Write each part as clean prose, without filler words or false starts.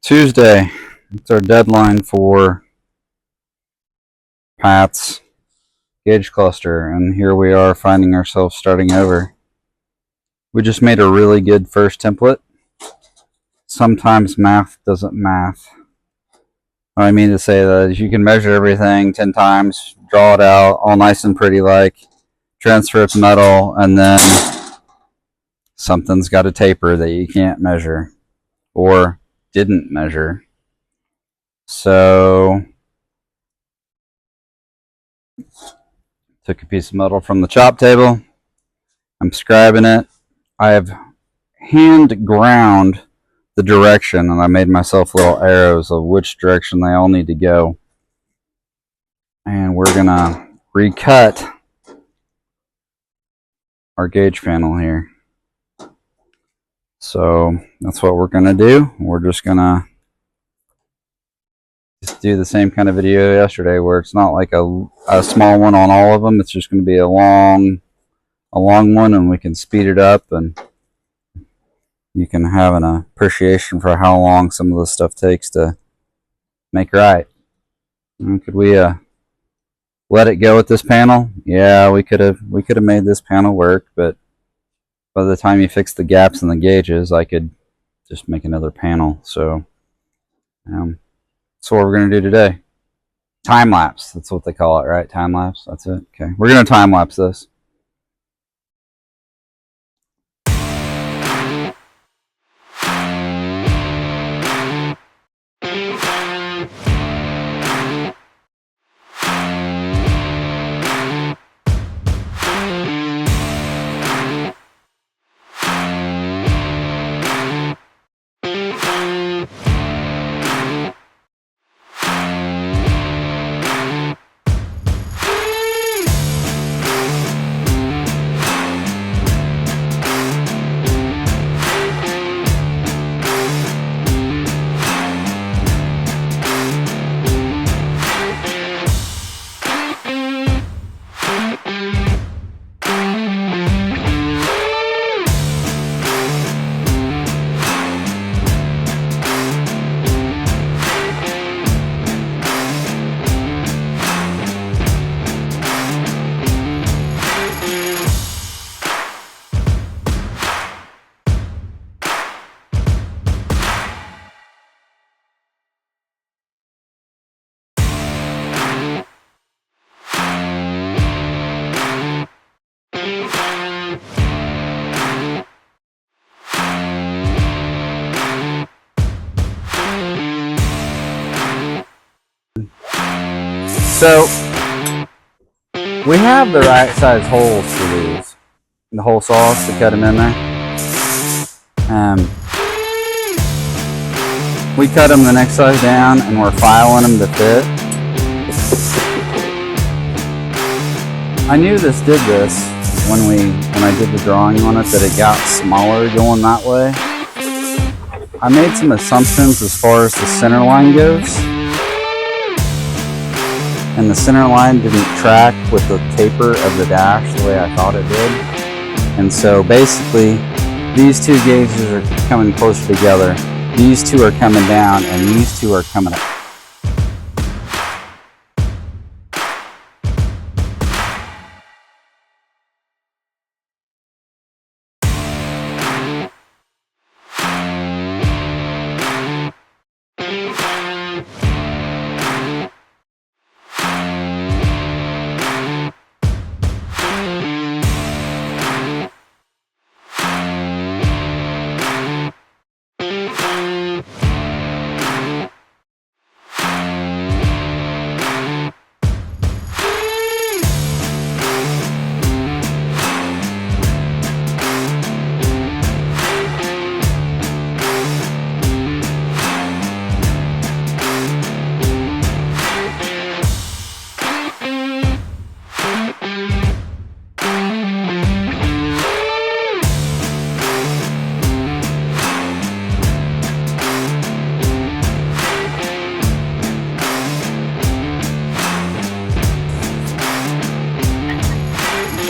Tuesday, it's our deadline for Pat's Gage Cluster, and here we are finding ourselves starting over. We just made a really good first template. Sometimes math doesn't math. What I mean to say that is you can measure everything 10 times, draw it out, all nice and pretty like, transfer it to metal, and then something's got a taper that you can't measure or didn't measure. So took a piece of metal from the chop table. I'm scribing it. I have hand ground the direction, and I made myself little arrows of which direction they all need to go. And we're gonna recut our gauge panel here. So that's what we're gonna do. We're just gonna do the same kind of video yesterday, where it's not like a small one on all of them. It's just gonna be a long one, and we can speed it up, and you can have an appreciation for how long some of this stuff takes to make right. And could we let it go with this panel? Yeah, we could have made this panel work, but by the time you fix the gaps in the gauges, I could just make another panel. So that's what we're going to do today. Time lapse, that's what they call it, right? Time lapse, that's it. Okay, we're going to time lapse this. So we have the right size holes for these, the hole saws to cut them in there. We cut them the next size down, and we're filing them to fit. I knew this did this when I did the drawing on it, that it got smaller going that way. I made some assumptions as far as the center line goes, and the center line didn't track with the taper of the dash the way I thought it did. And so basically these two gauges are coming closer together, these two are coming down, and these two are coming up.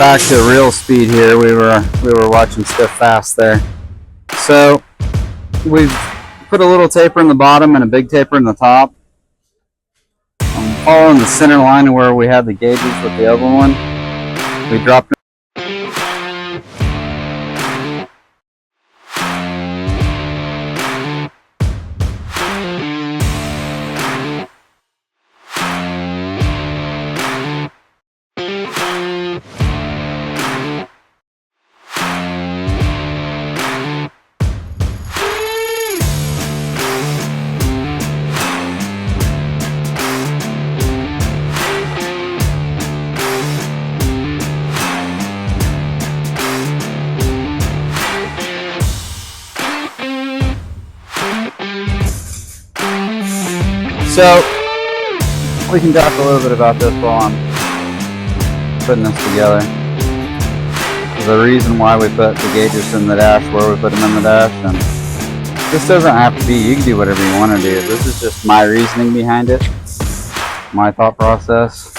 back to real speed here. We were watching stuff fast there. So we've put a little taper in the bottom and a big taper in the top. I'm following the center line of where we had the gauges with the other one. We dropped So, we can talk a little bit about this while I'm putting this together. The reason why we put the gauges in the dash where we put them in the dash, and this doesn't have to be, you can do whatever you want to do. This is just my reasoning behind it, my thought process.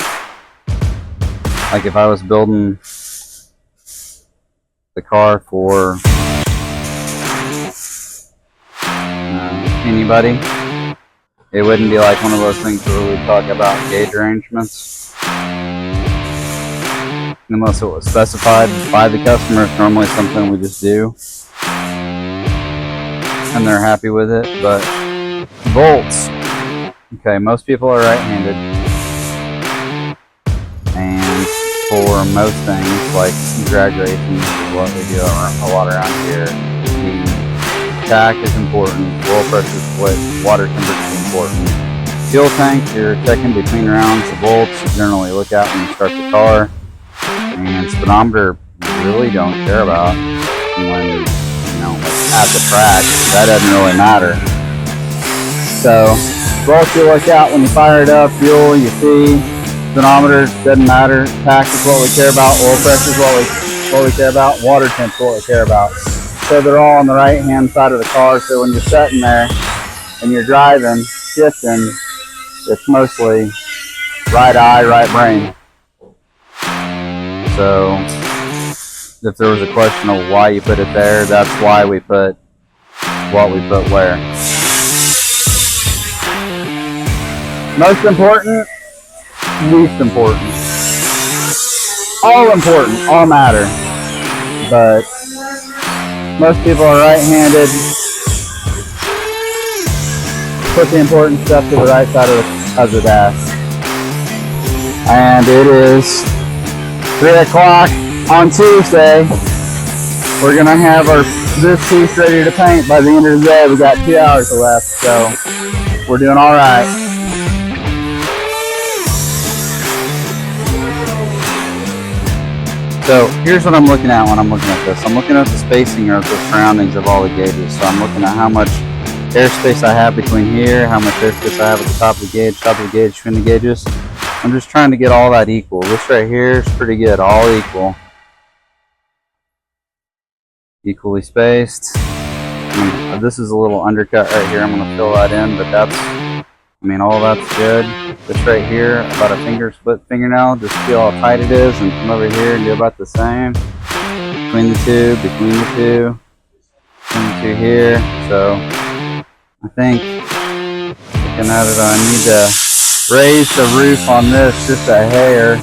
Like if I was building the car for anybody, it wouldn't be like one of those things where we talk about gauge arrangements. Unless it was specified by the customer, it's normally something we just do. And they're happy with it. But bolts. Okay, most people are right-handed. And for most things, like drag racing, which is what we do a lot around here, the tack is important, oil pressure split, water temperature is important. Fuel tank, you're checking between rounds. The bolts, you generally look at when you start the car. And speedometer, really don't care about when, you know, at the track. That doesn't really matter. So, bolts you look out when you fire it up, fuel you see, speedometer doesn't matter, tack is what we care about, oil pressure is what we care about, water temp is what we care about. So they're all on the right hand side of the car, so when you're sitting there and you're driving, shifting, it's mostly right eye, right brain. So if there was a question of why you put it there, that's why we put what we put where. Most important, least important. All important, all matter. But most people are right-handed. Put the important stuff to the right side of the dash. And it is 3 o'clock on Tuesday. We're gonna have this piece ready to paint by the end of the day. We got 2 hours left, so we're doing all right. So here's what I'm looking at when I'm looking at this. I'm looking at the spacing of the surroundings of all the gauges. So I'm looking at how much airspace I have between here, how much airspace I have at the top of the gauge, between the gauges. I'm just trying to get all that equal. This right here is pretty good, all equal. Equally spaced. This is a little undercut right here. I'm going to fill that in, but that's, I mean, all that's good. This right here, about a split fingernail. Just feel how tight it is and come over here and do about the same. Between the two here. So, I think, looking at it, I need to raise the roof on this just a hair.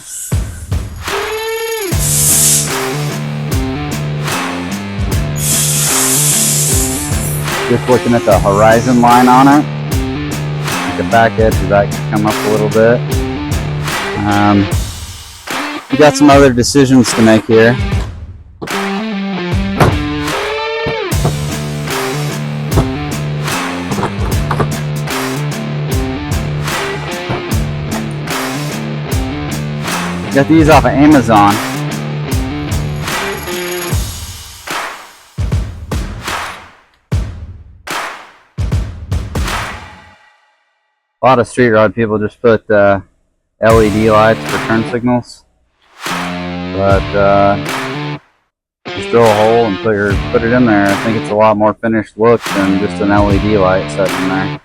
Just looking at the horizon line on it. The back edge of that can come up a little bit. We got some other decisions to make here. Got these off of Amazon. A lot of street rod people just put LED lights for turn signals, but just drill a hole and put it in there. I think it's a lot more finished look than just an LED light set in there.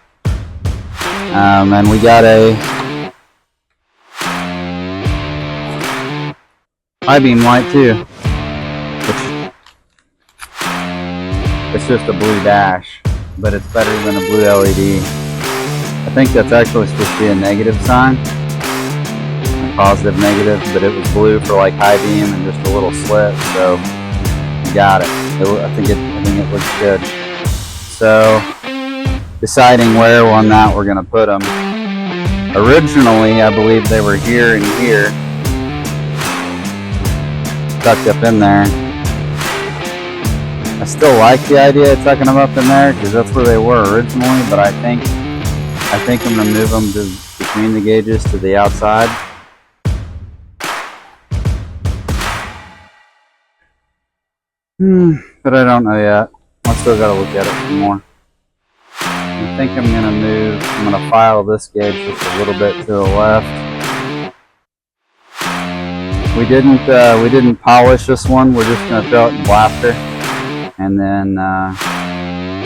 And we got a high beam light too, which it's just a blue dash. but it's better than a blue LED. I think that's actually supposed to be a negative sign, a positive negative, but it was blue for like high beam and just a little slit, so you got it. I think it looks good. So deciding where on that we're going to put them. Originally, I believe they were here and here, tucked up in there. I still like the idea of tucking them up in there because that's where they were originally, but I think I'm going to move them between the gauges to the outside. But I don't know yet. I still got to look at it some more. I think I'm going to file this gauge just a little bit to the left. We didn't polish this one. We're just going to throw it in blaster and then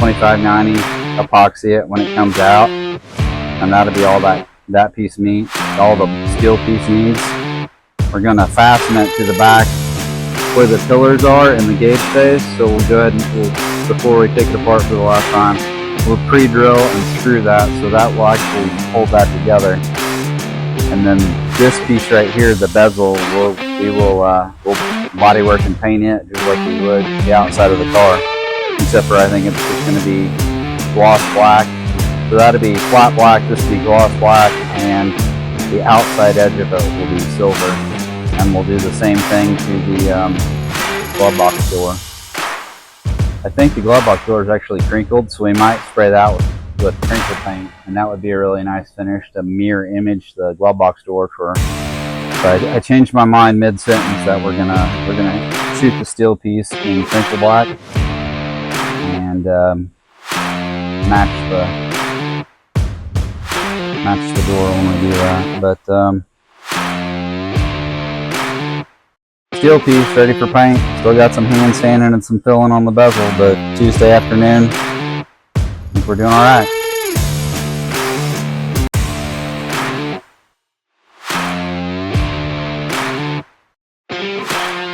2590 epoxy it when it comes out, and that'll be all that piece needs, all the steel piece needs. We're going to fasten it to the back where the pillars are in the gauge face. So we'll go ahead and before we take it apart for the last time, we'll pre-drill and screw that, so that will actually hold that together. And then this piece right here, the bezel, we'll bodywork and paint it just like we would the outside of the car, except for I think it's just going to be gloss black. So that'll be flat black, this will be gloss black, and the outside edge of it will be silver. And we'll do the same thing to the glove box door. I think the glove box door is actually crinkled, so we might spray that with crinkle paint, and that would be a really nice finish to mirror image the glove box door for. But I changed my mind mid-sentence that we're gonna shoot the steel piece in crinkle black and match the door when we do that. But steel piece ready for paint. Still got some hand sanding and some filling on the bezel, but Tuesday afternoon, I think we're doing all right.